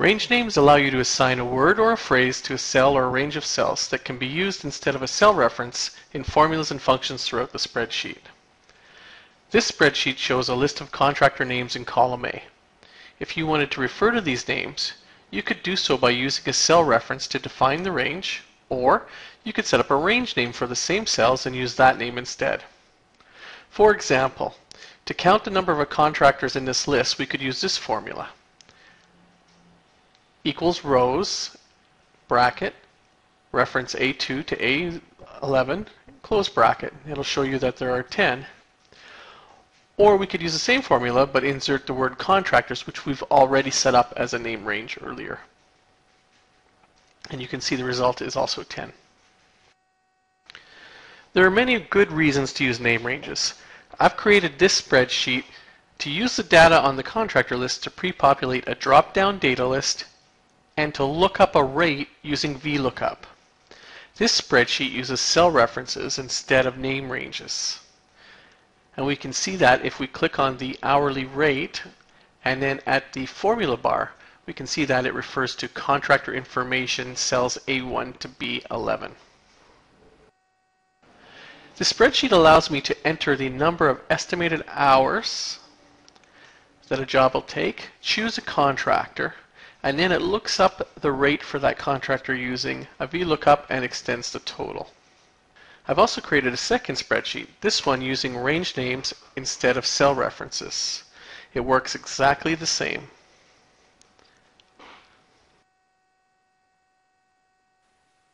Range names allow you to assign a word or a phrase to a cell or a range of cells that can be used instead of a cell reference in formulas and functions throughout the spreadsheet. This spreadsheet shows a list of contractor names in column A. If you wanted to refer to these names, you could do so by using a cell reference to define the range, or you could set up a range name for the same cells and use that name instead. For example, to count the number of contractors in this list, we could use this formula. Equals rows, bracket, reference A2 to A11, close bracket. It'll show you that there are 10. Or we could use the same formula but insert the word contractors, which we've already set up as a name range earlier. And you can see the result is also 10. There are many good reasons to use name ranges. I've created this spreadsheet to use the data on the contractor list to pre-populate a drop-down data list and to look up a rate using VLOOKUP. This spreadsheet uses cell references instead of name ranges. And we can see that if we click on the hourly rate and then at the formula bar, we can see that it refers to contractor information cells A1 to B11. The spreadsheet allows me to enter the number of estimated hours that a job will take, choose a contractor, and then it looks up the rate for that contractor using a VLOOKUP and extends the total. I've also created a second spreadsheet, this one using range names instead of cell references. It works exactly the same.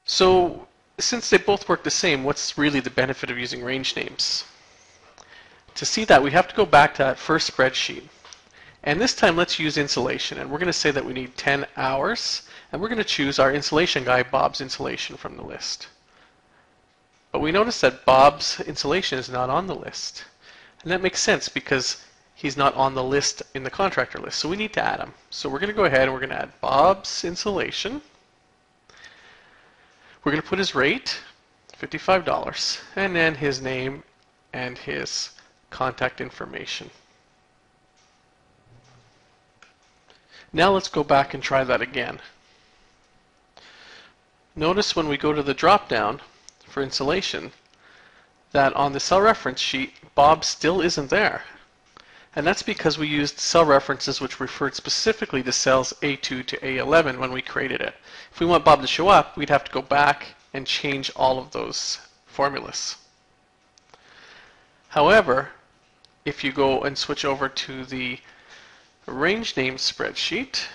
So, since they both work the same, what's really the benefit of using range names? To see that, we have to go back to that first spreadsheet. And this time, let's use insulation. And we're going to say that we need 10 hours. And we're going to choose our insulation guy, Bob's Insulation, from the list. But we notice that Bob's Insulation is not on the list. And that makes sense because he's not on the list in the contractor list. So we need to add him. So we're going to go ahead and we're going to add Bob's Insulation. We're going to put his rate, $55, and then his name and his contact information. Now let's go back and try that again. Notice when we go to the drop-down for insulation that on the cell reference sheet, Bob still isn't there. And that's because we used cell references which referred specifically to cells A2 to A11 when we created it. If we want Bob to show up, we'd have to go back and change all of those formulas. However, if you go and switch over to the range name spreadsheet,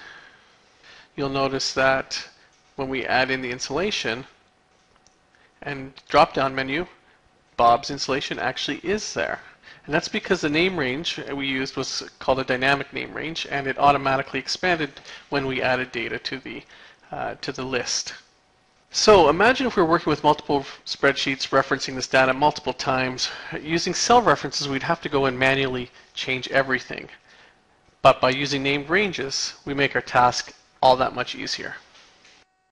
you'll notice that when we add in the insulation and drop-down menu, Bob's Insulation actually is there. And that's because the name range we used was called a dynamic name range, and it automatically expanded when we added data to the list. So imagine if we were working with multiple spreadsheets referencing this data multiple times. Using cell references, we'd have to go and manually change everything. But by using named ranges, we make our task all that much easier.